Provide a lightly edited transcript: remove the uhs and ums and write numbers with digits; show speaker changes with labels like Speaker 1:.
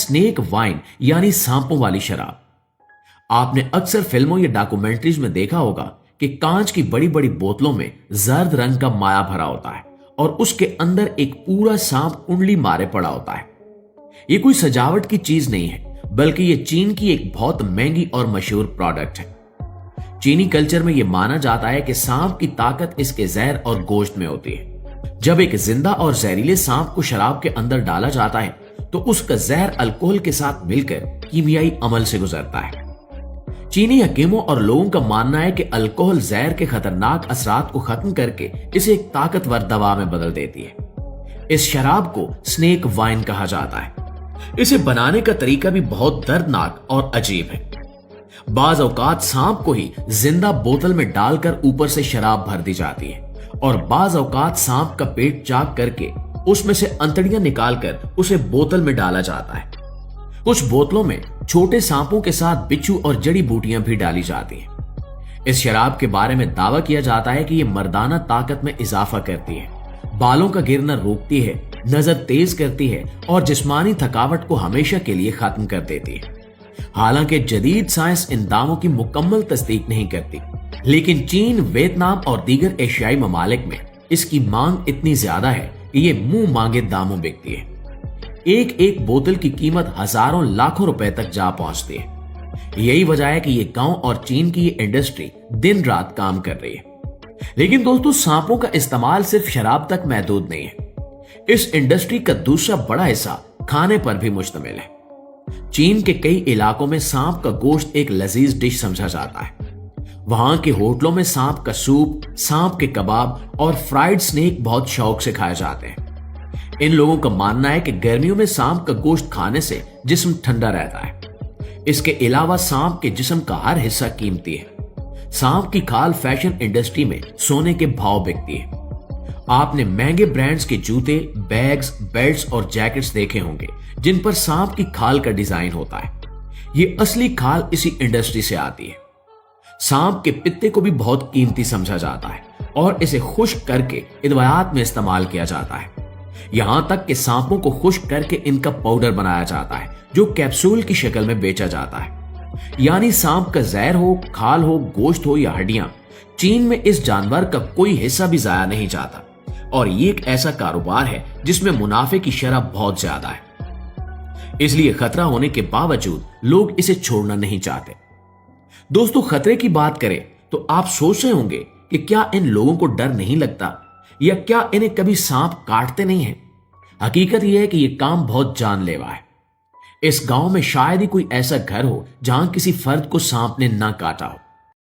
Speaker 1: Snake wine यानी सांपों वाली शराब। आपने अक्सर फिल्मों या डॉक्यूमेंट्रीज में देखा होगा कि कांच की बड़ी बड़ी बोतलों में जर्द रंग का माया भरा होता है और उसके अंदर एक पूरा सांप कुंडली मारे पड़ा होता है। ये कोई सजावट की चीज नहीं है, बल्कि ये चीन की एक बहुत महंगी और मशहूर प्रोडक्ट है। चीनी कल्चर में यह माना जाता है कि सांप की ताकत इसके जहर और गोश्त में होती है। जब एक जिंदा और जहरीले सांप को शराब के अंदर डाला जाता है तो उसका जहर अल्कोहल के साथ मिलकर कीमियाई अमल से गुजरता है। चीनी हकीमों और लोगों का मानना है कि अल्कोहल जहर के खतरनाक असरात को खत्म करके इसे एक ताकतवर दवा में बदल देती है। इस शराब को स्नेक वाइन कहा जाता है। इसे बनाने का तरीका भी बहुत दर्दनाक और अजीब है। बाज औकात सांप को ही जिंदा बोतल में डालकर ऊपर से शराब भर दी जाती है और बाज औकात सांप का पेट चाक करके उसमें से अंतड़ियां निकालकर उसे बोतल में डाला जाता है। कुछ बोतलों में छोटे सांपों के साथ बिच्छू और जड़ी बूटियां भी डाली जाती हैं। इस शराब के बारे में दावा किया जाता है कि यह मर्दाना ताकत में इजाफा करती है, बालों का गिरना रोकती है, नजर तेज करती है और जिस्मानी थकावट को हमेशा के लिए खत्म कर देती है। हालांकि जदीद साइंस इन दावों की मुकम्मल तस्दीक नहीं करती, लेकिन चीन, वियतनाम और दीगर एशियाई ममालिक में इसकी मांग इतनी ज्यादा है कि ये मुंह मांगे दामों बिकती है। एक एक बोतल की कीमत हजारों लाखों रुपए तक जा पहुंचती है। यही वजह है कि ये गांव और चीन की ये इंडस्ट्री दिन रात काम कर रही है। लेकिन दोस्तों, सांपों का इस्तेमाल सिर्फ शराब तक महदूद नहीं है। इस इंडस्ट्री का दूसरा बड़ा हिस्सा खाने पर भी मुश्तमिल है। चीन के कई इलाकों में सांप का गोश्त एक लजीज डिश समझा जाता है। वहां के होटलों में सांप का सूप, सांप के कबाब और फ्राइड स्नेक बहुत शौक से खाए जाते हैं। इन लोगों का मानना है कि गर्मियों में सांप का गोश्त खाने से जिस्म ठंडा रहता है। इसके अलावा सांप के जिस्म का हर हिस्सा कीमती है। सांप की खाल फैशन इंडस्ट्री में सोने के भाव बिकती है। आपने महंगे ब्रांड्स के जूते, बैग्स, बेल्ट्स और जैकेट्स देखे होंगे जिन पर सांप की खाल का डिजाइन होता है। ये असली खाल इसी इंडस्ट्री से आती है। सांप के पित्ते को भी बहुत कीमती समझा जाता है और इसे खुश्क करके अदवियात में इस्तेमाल किया जाता है। यहां तक कि सांपों को खुश्क करके इनका पाउडर बनाया जाता है जो कैप्सूल की शक्ल में बेचा जाता है। यानी सांप का जहर हो, खाल हो, गोश्त हो या हड्डियां, चीन में इस जानवर का कोई हिस्सा भी जाया नहीं जाता और ये एक ऐसा कारोबार है जिसमें मुनाफे की शरह बहुत ज्यादा है। इसलिए खतरा होने के बावजूद लोग इसे छोड़ना नहीं चाहते। दोस्तों, खतरे की बात करें तो आप सोच रहे होंगे कि क्या इन लोगों को डर नहीं लगता या क्या इन्हें कभी सांप काटते नहीं हैं? हकीकत यह है कि यह काम बहुत जानलेवा है। इस गांव में शायद ही कोई ऐसा घर हो जहां किसी फर्द को सांप ने ना काटा हो।